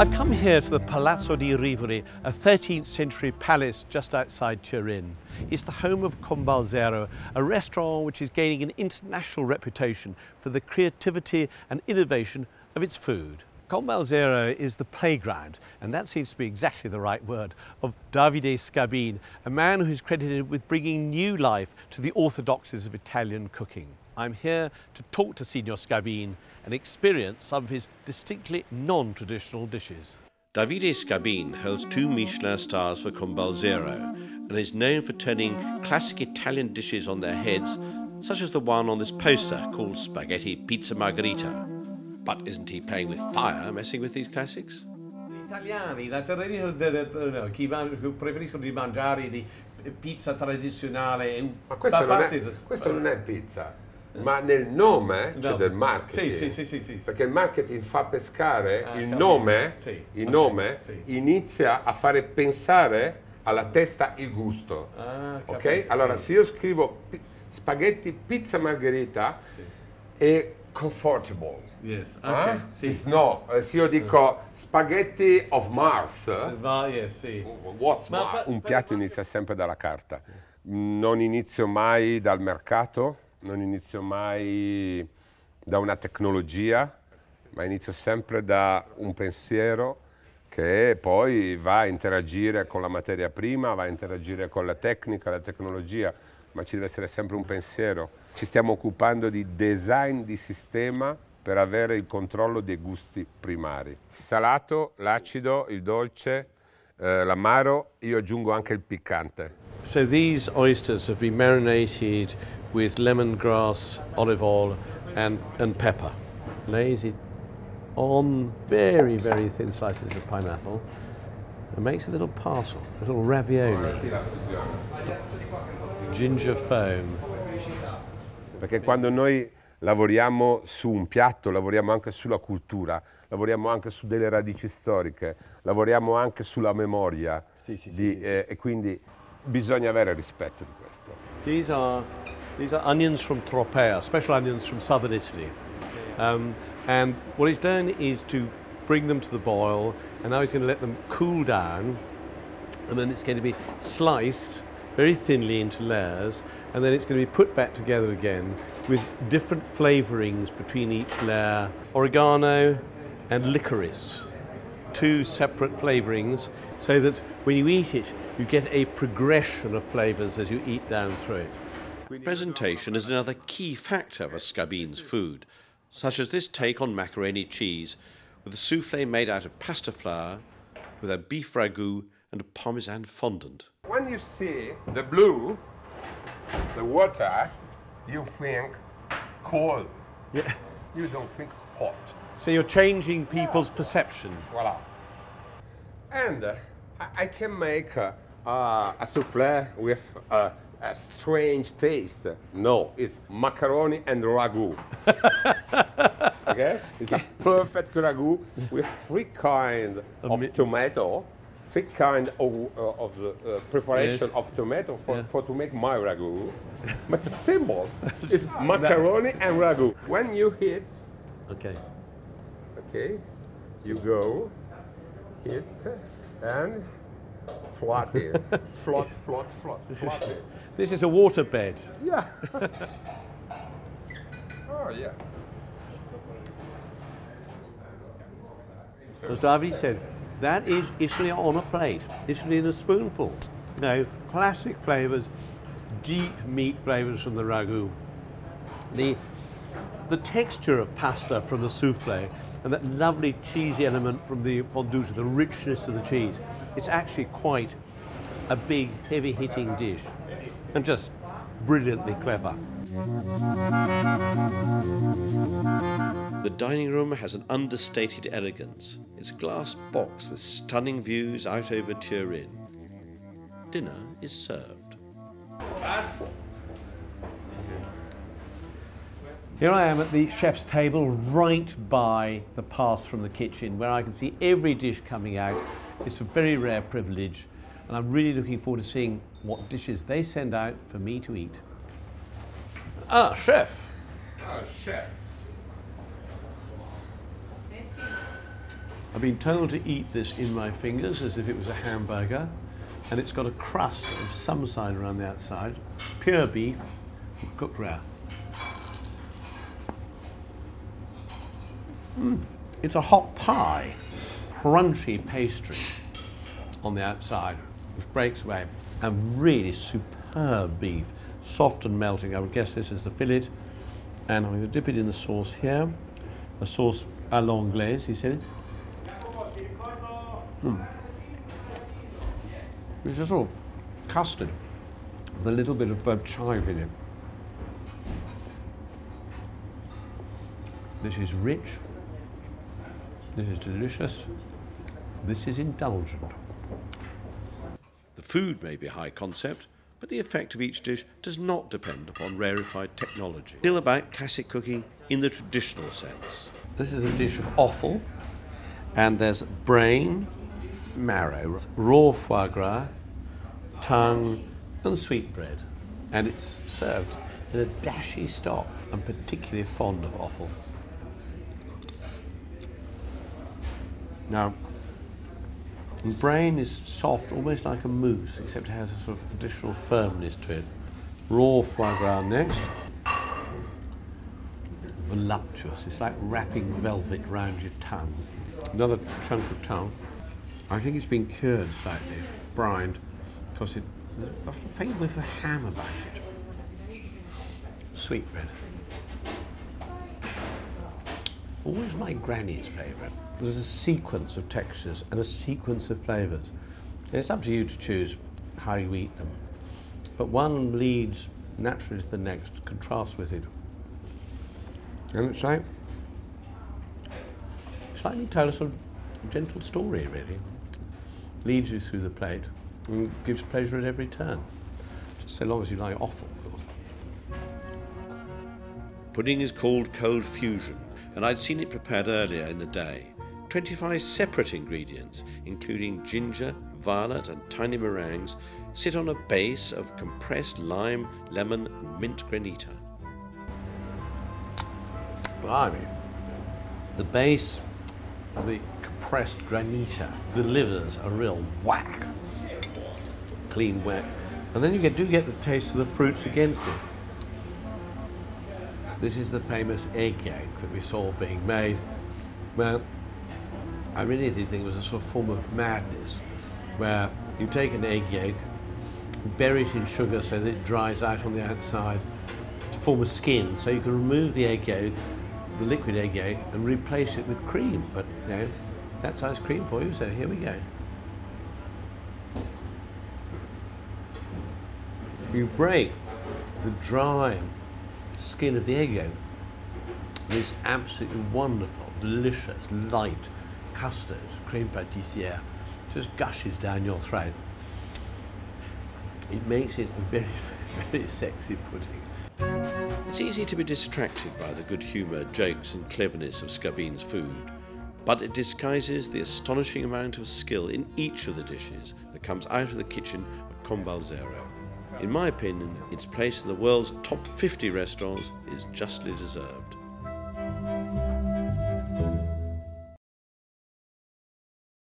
I've come here to the Palazzo di Rivoli, a 13th century palace just outside Turin. It's the home of Combal Zero, a restaurant which is gaining an international reputation for the creativity and innovation of its food. Combal Zero is the playground, and that seems to be exactly the right word, of Davide Scabin, a man who's credited with bringing new life to the orthodoxies of Italian cooking. I'm here to talk to Signor Scabin and experience some of his distinctly non-traditional dishes. Davide Scabin holds 2 Michelin stars for Combal Zero and is known for turning classic Italian dishes on their heads, such as the one on this poster called Spaghetti Pizza Margherita. But isn't he playing with fire, messing with these classics? Gli italiani, la chi preferiscono di mangiare di pizza tradizionale. Ma questo non è pizza, ma nel nome c'è del marketing. Sì. Perché il marketing fa pescare il nome inizia a fare pensare alla testa il gusto. Ok? Allora, se io scrivo spaghetti pizza margherita è comfortable. Yes, okay. Se io dico spaghetti of Mars, what's Mars? Un piatto inizia sempre dalla carta. Non inizio mai dal mercato, non inizio mai da una tecnologia, ma inizio sempre da un pensiero che poi va a interagire con la materia prima, va a interagire con la tecnica, la tecnologia, ma ci deve essere sempre un pensiero. Ci stiamo occupando di design di sistema per avere il controllo dei gusti primari. Il salato, l'acido, il dolce, l'amaro, io aggiungo anche il piccante. So these oysters have been marinated with lemongrass, olive oil and pepper. Lays on very, very thin slices of pineapple and makes a little parcel, a little ravioli. Ginger foam. Perché quando noi lavoriamo su un piatto, lavoriamo anche sulla cultura, lavoriamo anche su delle radici storiche, lavoriamo anche sulla memoria e quindi bisogna avere rispetto di questo. These are onions from Tropea, special onions from southern Italy. And what he's done is to bring them to the boil, and now he's going to let them cool down, and then it's going to be sliced very thinly into layers, and then it's going to be put back together again with different flavourings between each layer. Oregano and licorice, 2 separate flavourings, so that when you eat it, you get a progression of flavours as you eat down through it. Presentation is another key factor of Scabin's food, such as this take on macaroni cheese, with a soufflé made out of pasta flour, with a beef ragout and a parmesan fondant. When you see the blue, the water, you think cold. Yeah. You don't think hot. So you're changing people's perception. Voila. And I can make a soufflé with a strange taste. No, it's macaroni and ragout. Okay? It's a perfect ragout with 3 kinds of tomato. 3 kinds of the preparation of tomato for to make my ragout. But the symbol is macaroni and ragout. When you hit, you go, hit, and float it. Float. This is a waterbed. Yeah. Oh, yeah. As Davide said, that is Italy on a plate, Italy in a spoonful. No, classic flavours, deep meat flavours from the ragout. The texture of pasta from the soufflé and that lovely cheesy element from the fondue, the richness of the cheese. It's actually quite a big, heavy-hitting dish and just brilliantly clever. The dining room has an understated elegance. It's a glass box with stunning views out over Turin. Dinner is served. Here I am at the chef's table right by the pass from the kitchen where I can see every dish coming out. It's a very rare privilege and I'm really looking forward to seeing what dishes they send out for me to eat. Ah, chef! Oh, chef. I've been told to eat this in my fingers as if it was a hamburger, and it's got a crust of some side around the outside, pure beef, cooked rare. It's a hot pie, crunchy pastry on the outside, which breaks away, and really superb beef, soft and melting. I would guess this is the fillet, and I'm going to dip it in the sauce here, a sauce à l'anglaise, he said. It's just all custard with a little bit of chive in it. This is rich, this is delicious, this is indulgent. The food may be high concept, but the effect of each dish does not depend upon rarefied technology. Still about classic cooking in the traditional sense. This is a dish of offal, and there's brain, marrow, raw foie gras, tongue, and sweetbread. And it's served in a dashy stock. I'm particularly fond of offal. Now, the brain is soft, almost like a mousse, except it has a sort of additional firmness to it. Raw foie gras next. Voluptuous. It's like wrapping velvet round your tongue. Another chunk of tongue. I think it's been cured slightly, brined, because it, I think with a ham about it. Sweetbread. Always my granny's favourite. There's a sequence of textures and a sequence of flavours. And it's up to you to choose how you eat them. But one leads naturally to the next, contrasts with it. And it's like you tell a sort of gentle story, really. Leads you through the plate and gives pleasure at every turn. Just so long as you like offal, of course. Pudding is called cold fusion, and I'd seen it prepared earlier in the day. 25 separate ingredients, including ginger, violet and tiny meringues, sit on a base of compressed lime, lemon and mint granita. Blimey. The base of the compressed granita delivers a real whack. Clean whack. And then you do get the taste of the fruits against it. This is the famous egg yolk that we saw being made. Well, I really did think it was a sort of form of madness, where you take an egg yolk, bury it in sugar so that it dries out on the outside to form a skin, so you can remove the egg yolk, the liquid egg yolk, and replace it with cream. But you know, that's ice cream for you, so here we go. You break the dry skin of the egg yolk. This absolutely wonderful, delicious, light custard, creme pâtissière, just gushes down your throat. It makes it a very, very sexy pudding. It's easy to be distracted by the good humour, jokes and cleverness of Scabin's food, but it disguises the astonishing amount of skill in each of the dishes that comes out of the kitchen of Combal Zero. In my opinion, its place in the world's top 50 restaurants is justly deserved.